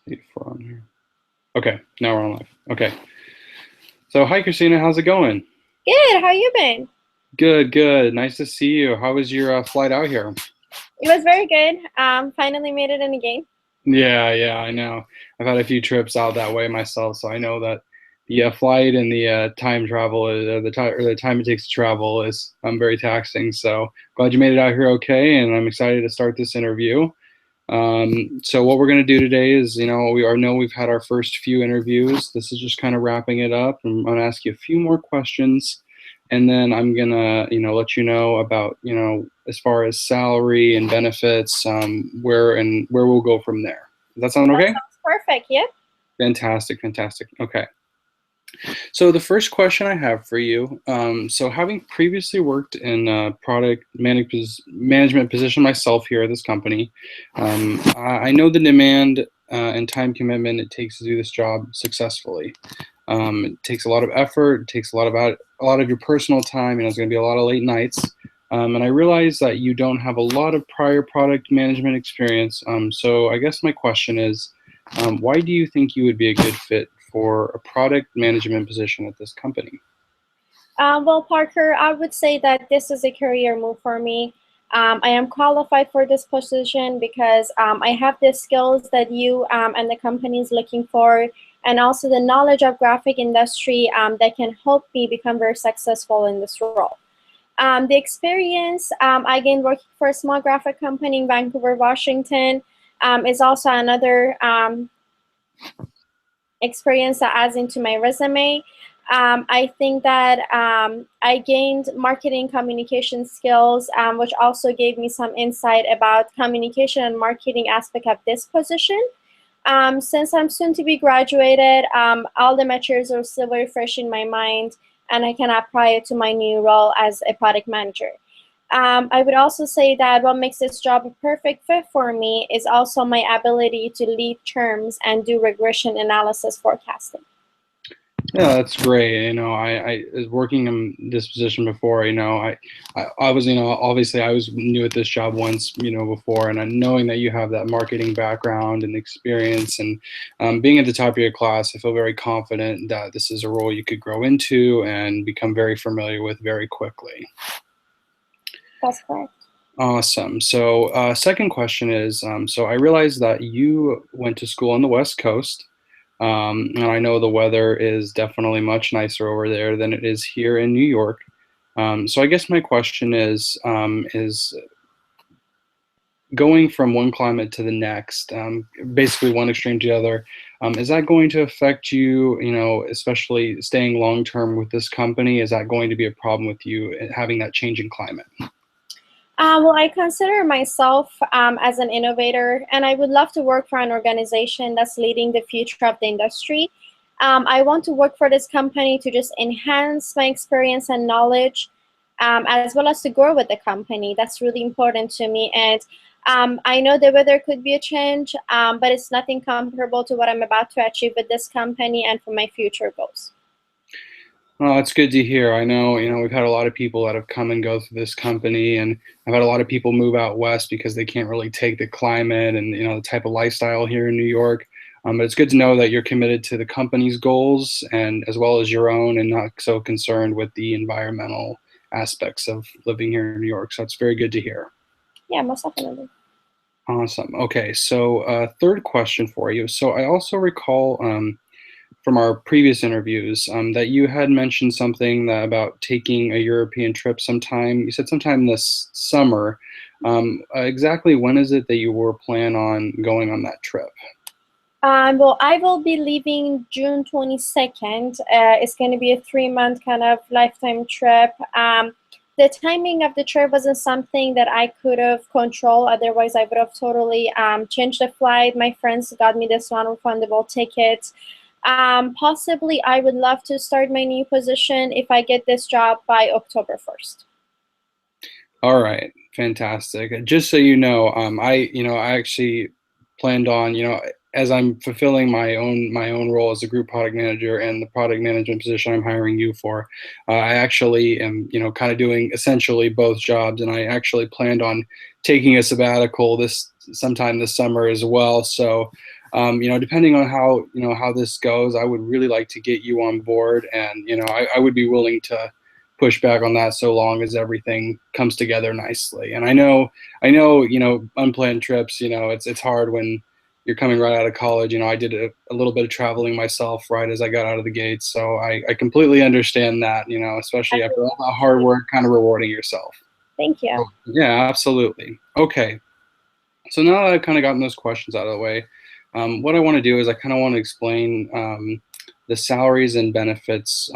84 on here. Okay, now we're on live. Okay. So hi Christina, how's it going? Good. How you been? Good, good. Nice to see you. How was your flight out here? It was very good. Finally made it in again. Yeah, yeah, I know. I've had a few trips out that way myself, so I know that the flight and the time travel, the time it takes to travel is very taxing. So glad you made it out here okay, and I'm excited to start this interview. So what we're going to do today is, I know we've had our first few interviews. This is just kind of wrapping it up. I'm going to ask you a few more questions, and then I'm going to, let you know about, as far as salary and benefits, where we'll go from there. Does that sound That okay? sounds perfect. Yep. Fantastic, fantastic. Okay. So the first question I have for you, so having previously worked in a management position myself here at this company, I know the demand and time commitment it takes to do this job successfully. It takes a lot of effort. It takes a lot of your personal time. It's going to be a lot of late nights. And I realize that you don't have a lot of prior product management experience. So I guess my question is, why do you think you would be a good fit for a product management position at this company? Well, Parker, I would say that this is a career move for me. I am qualified for this position because I have the skills that you and the company is looking for, and also the knowledge of graphic industry that can help me become very successful in this role. The experience I gained working for a small graphic company in Vancouver, Washington, is also another experience that adds into my resume. I think that I gained marketing communication skills, which also gave me some insight about communication and marketing aspect of this position. Since I'm soon to be graduated, all the materials are still very fresh in my mind, and I can apply it to my new role as a product manager. I would also say that what makes this job a perfect fit for me is also my ability to lead terms and do regression analysis forecasting. Yeah, that's great. I was working in this position before. I was, obviously I was new at this job once, before, and knowing that you have that marketing background and experience, and being at the top of your class, I feel very confident that this is a role you could grow into and become very familiar with very quickly. That's correct. Awesome. So, second question is, so I realized that you went to school on the West Coast. And I know the weather is definitely much nicer over there than it is here in New York. So I guess my question is going from one climate to the next, basically one extreme to the other, is that going to affect you, especially staying long term with this company? Is that going to be a problem with you having that changing climate? Well, I consider myself as an innovator, and I would love to work for an organization that's leading the future of the industry. I want to work for this company to just enhance my experience and knowledge, as well as to grow with the company. That's really important to me. And I know the weather could be a change, but it's nothing comparable to what I'm about to achieve with this company and for my future goals. Well, it's good to hear. I know, we've had a lot of people that have come and go through this company, and I've had a lot of people move out west because they can't really take the climate and, the type of lifestyle here in New York. But it's good to know that you're committed to the company's goals and as well as your own, and not so concerned with the environmental aspects of living here in New York. So it's very good to hear. Yeah, most definitely. Awesome. Okay, so third question for you. So I also recall from our previous interviews that you had mentioned something about taking a European trip sometime. You said sometime this summer. Exactly when is it that you were plan on going on that trip? Well, I will be leaving June 22nd. It's going to be a 3-month kind of lifetime trip. The timing of the trip wasn't something that I could have controlled. Otherwise, I would have totally changed the flight. My friends got me this non-refundable ticket. Possibly, I would love to start my new position if I get this job by October 1st. All right, fantastic. Just so you know, I actually planned on, as I'm fulfilling my own role as a group product manager and the product management position I'm hiring you for, I actually am, kind of doing essentially both jobs, and I actually planned on taking a sabbatical this sometime this summer as well. So Depending on how this goes, I would really like to get you on board, and I would be willing to push back on that so long as everything comes together nicely. And I know, unplanned trips, it's hard when you're coming right out of college. I did a little bit of traveling myself right as I got out of the gates, so I completely understand that, I especially after really all that hard appreciate it. work, kind of rewarding yourself. Thank you. Oh, yeah, absolutely. Okay. So now that I've kind of gotten those questions out of the way, what I want to do is I kind of want to explain the salaries and benefits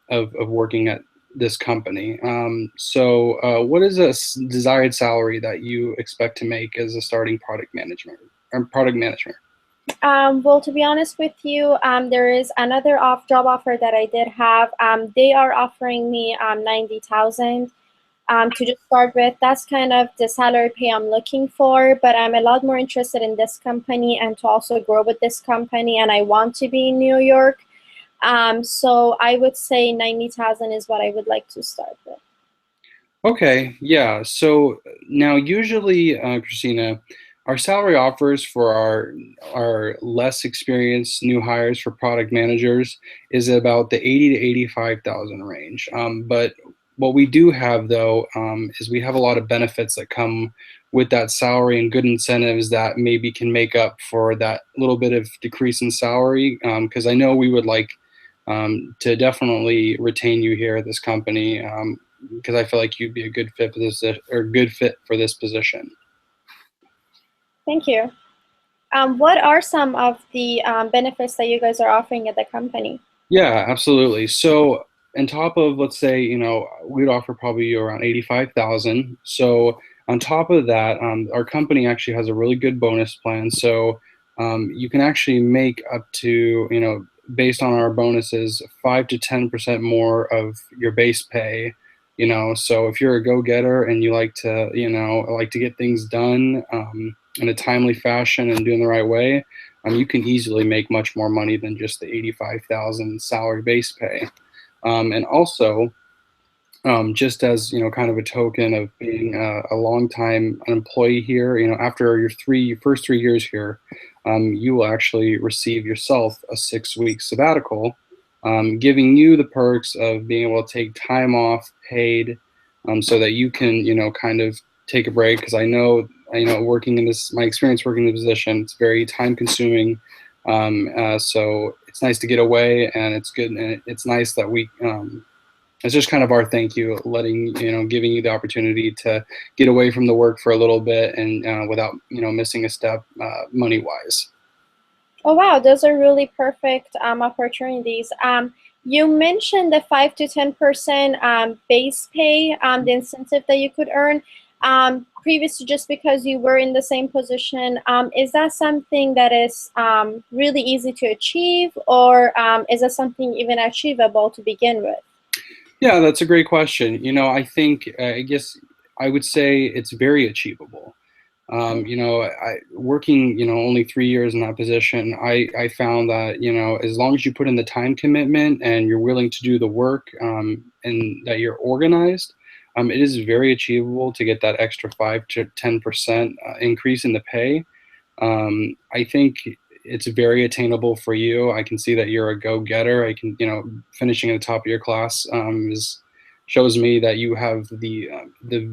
of working at this company. What is desired salary that you expect to make as a starting product manager? Well, to be honest with you, there is another off job offer that I did have. They are offering me 90,000 to just start with. That's kind of the salary pay I'm looking for, but I'm a lot more interested in this company and to also grow with this company, and I want to be in New York. So I would say 90,000 is what I would like to start with. Okay, yeah. So now, usually, Christina, our salary offers for our less experienced new hires for product managers is about the 80 to 85,000 range. But what we do have, though, is we have a lot of benefits that come with that salary and good incentives that maybe can make up for that little bit of decrease in salary. Because I know we would like to definitely retain you here at this company. Because I feel like you'd be a good fit for this, or good fit for this position. Thank you. What are some of the benefits that you guys are offering at the company? Yeah, absolutely. So, on top of, let's say, we'd offer probably around 85,000. So, on top of that, our company actually has a really good bonus plan. So, you can actually make up to, based on our bonuses, 5 to 10% more of your base pay. So if you're a go-getter and you like to get things done in a timely fashion and doing the right way, you can easily make much more money than just the 85,000 salary base pay. And also, just as kind of a token of being a long time an employee here, after your first 3 years here, you will actually receive yourself a 6 week sabbatical, giving you the perks of being able to take time off paid, so that you can kind of take a break. Because I know working in this, my experience working in the position, it's very time consuming. So it's nice to get away, and it's good, and it's nice that it's just kind of our thank you, giving you the opportunity to get away from the work for a little bit, and without missing a step, money wise. Oh wow, those are really perfect opportunities. You mentioned the 5 to 10% base pay, the incentive that you could earn previously, just because you were in the same position. Is that something that is really easy to achieve, or is that something even achievable to begin with? Yeah, that's a great question. I guess I would say it's very achievable. Working, only 3 years in that position, I found that, as long as you put in the time commitment and you're willing to do the work, and that you're organized, it is very achievable to get that extra 5 to 10% increase in the pay. I think it's very attainable for you. I can see that you're a go-getter. Finishing at the top of your class shows me that you have the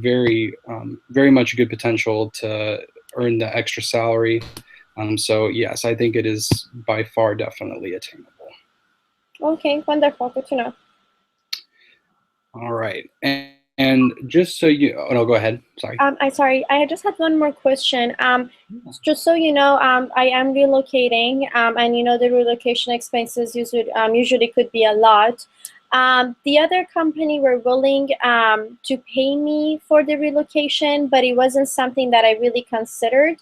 very much good potential to earn the extra salary. So yes, I think it is by far definitely attainable. Okay, wonderful. Good to know. All right, and just so you, oh no, go ahead. Sorry. Sorry, I just had one more question. Just so you know, I am relocating, and the relocation expenses usually could be a lot. The other company were willing to pay me for the relocation, but it wasn't something that I really considered.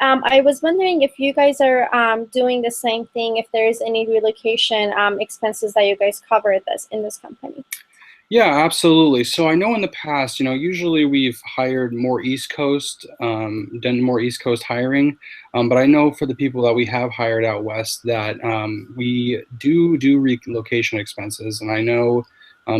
I was wondering if you guys are doing the same thing, if there is any relocation expenses that you guys cover in this company. Yeah, absolutely. So I know in the past, usually we've hired more East Coast, done more East Coast hiring, but I know for the people that we have hired out west that we do relocation expenses, and I know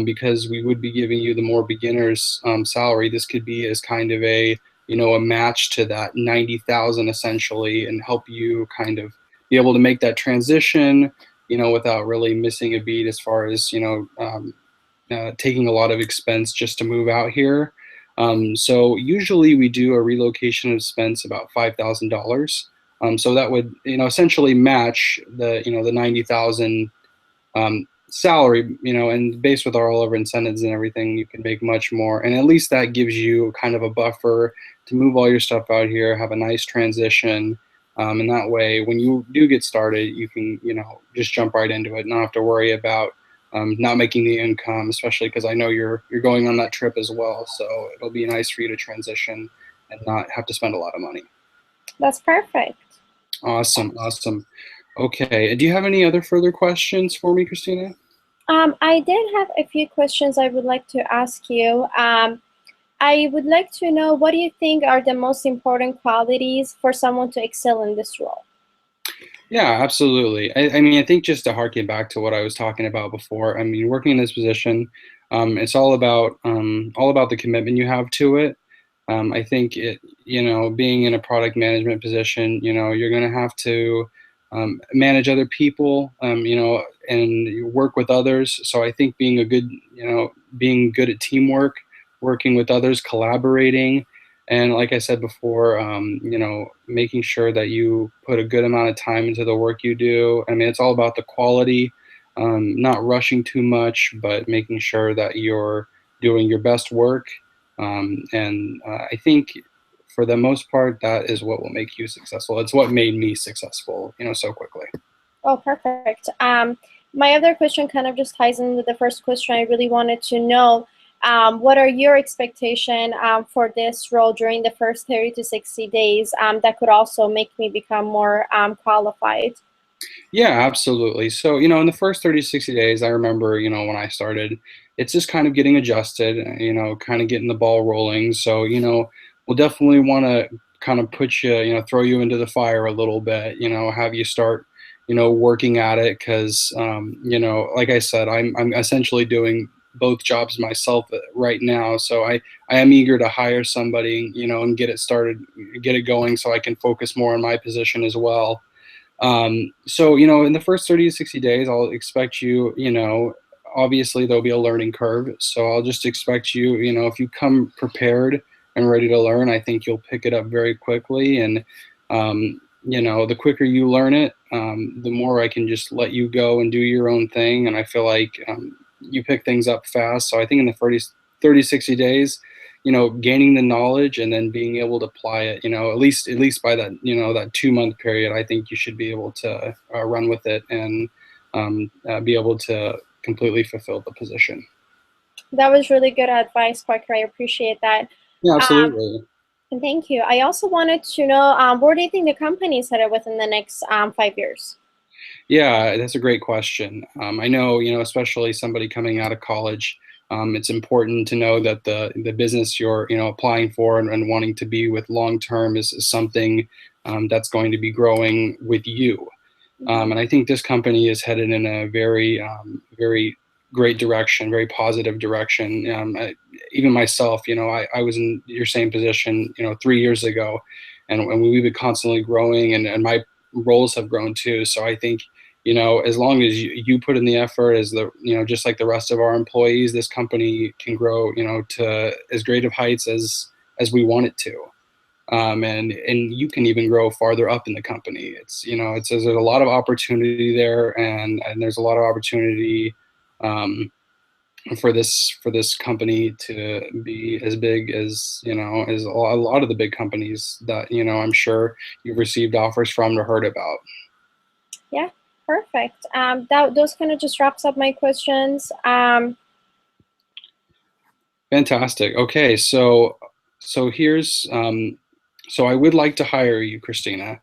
because we would be giving you the more beginners salary, this could be as kind of a match to that 90,000 essentially, and help you kind of be able to make that transition, without really missing a beat as far as, taking a lot of expense just to move out here. So usually we do a relocation expense about $5,000. So that would, essentially match the 90,000 salary, and based with all of our incentives and everything, you can make much more. And at least that gives you kind of a buffer to move all your stuff out here, have a nice transition. And that way, when you do get started, you can, just jump right into it, not have to worry about not making the income, especially because I know you're going on that trip as well. So it'll be nice for you to transition and not have to spend a lot of money. That's perfect. Awesome, awesome. Okay, do you have any other further questions for me, Christina? I did have a few questions I would like to ask you. I would like to know, what do you think are the most important qualities for someone to excel in this role? Yeah, absolutely. I mean, I think just to harken back to what I was talking about before, I mean, working in this position, it's all about the commitment you have to it. I think being in a product management position, you're going to have to manage other people, and you work with others. So I think being good at teamwork, working with others, collaborating, and like I said before, making sure that you put a good amount of time into the work you do. I mean, it's all about the quality, not rushing too much, but making sure that you're doing your best work. And I think for the most part, that is what will make you successful. It's what made me successful, so quickly. Oh, perfect. My other question kind of just ties in with the first question. I really wanted to know, what are your expectations for this role during the first 30 to 60 days that could also make me become more qualified? Yeah, absolutely. So, in the first 30, 60 days, I remember, when I started, it's just kind of getting adjusted, kind of getting the ball rolling. So, we'll definitely want to kind of put you, throw you into the fire a little bit, have you start, working at it. Cause, like I said, I'm essentially doing both jobs myself right now. So I am eager to hire somebody, and get it started, get it going so I can focus more on my position as well. So, in the first 30 to 60 days, I'll expect you, obviously there'll be a learning curve. So I'll just expect you, if you come prepared and ready to learn, I think you'll pick it up very quickly. And, the quicker you learn it, the more I can just let you go and do your own thing. And I feel like you pick things up fast. So I think in the 30, 60 days, gaining the knowledge and then being able to apply it, at least by that, that 2 month period, I think you should be able to run with it and be able to completely fulfill the position. That was really good advice, Parker. I appreciate that. Yeah, Um, absolutely. and thank you. I also wanted to know, where do you think the company is headed within the next 5 years? Yeah, that's a great question. I know, especially somebody coming out of college, it's important to know that the business you're, applying for and wanting to be with long term is something that's going to be growing with you. And I think this company is headed in a very great direction, very positive direction. Even myself, I was in your same position, 3 years ago, and we've been constantly growing, and my roles have grown too. So I think, as long as you put in the effort, as just like the rest of our employees, this company can grow, to as great of heights as we want it to. And you can even grow farther up in the company. There's a lot of opportunity there, and there's a lot of opportunity for this company to be as big as as a lot of the big companies that I'm sure you've received offers from or heard about. Yeah, perfect. Those kind of just wraps up my questions. Fantastic. Okay, so here's so I would like to hire you, Christina.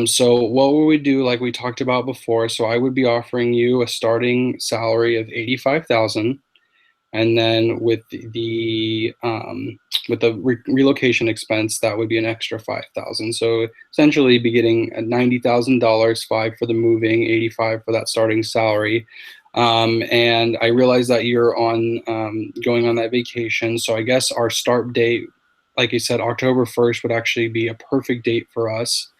So what would we do, like we talked about before? So I would be offering you a starting salary of 85,000, and then with the relocation expense, that would be an extra 5,000. So essentially, be getting $90,000, five for the moving, 85 for that starting salary. And I realize that you're on going on that vacation. So I guess our start date, like you said, October 1st would actually be a perfect date for us.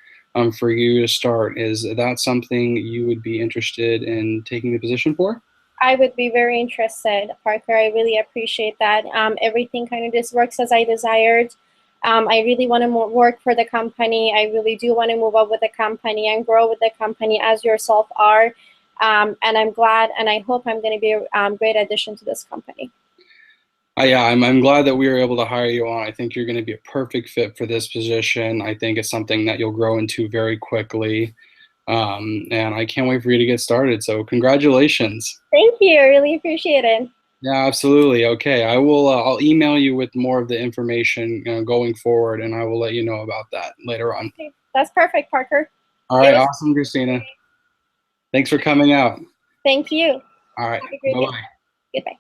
for you to start. Is that something you would be interested in taking the position for? I would be very interested, Parker. I really appreciate that. Everything kind of just works as I desired. I really want to work for the company. I really do want to move up with the company and grow with the company as yourself are. And I'm glad, and I hope I'm going to be a great addition to this company. Yeah, I'm glad that we were able to hire you on. I think you're going to be a perfect fit for this position. I think it's something that you'll grow into very quickly. And I can't wait for you to get started. So congratulations. Thank you. I really appreciate it. Yeah, absolutely. Okay, I will. I'll email you with more of the information going forward, and I will let you know about that later on. Okay. That's perfect, Parker. All right, awesome, Christina. Thanks for coming out. Thank you. All right, Have a great day. bye-bye. Goodbye.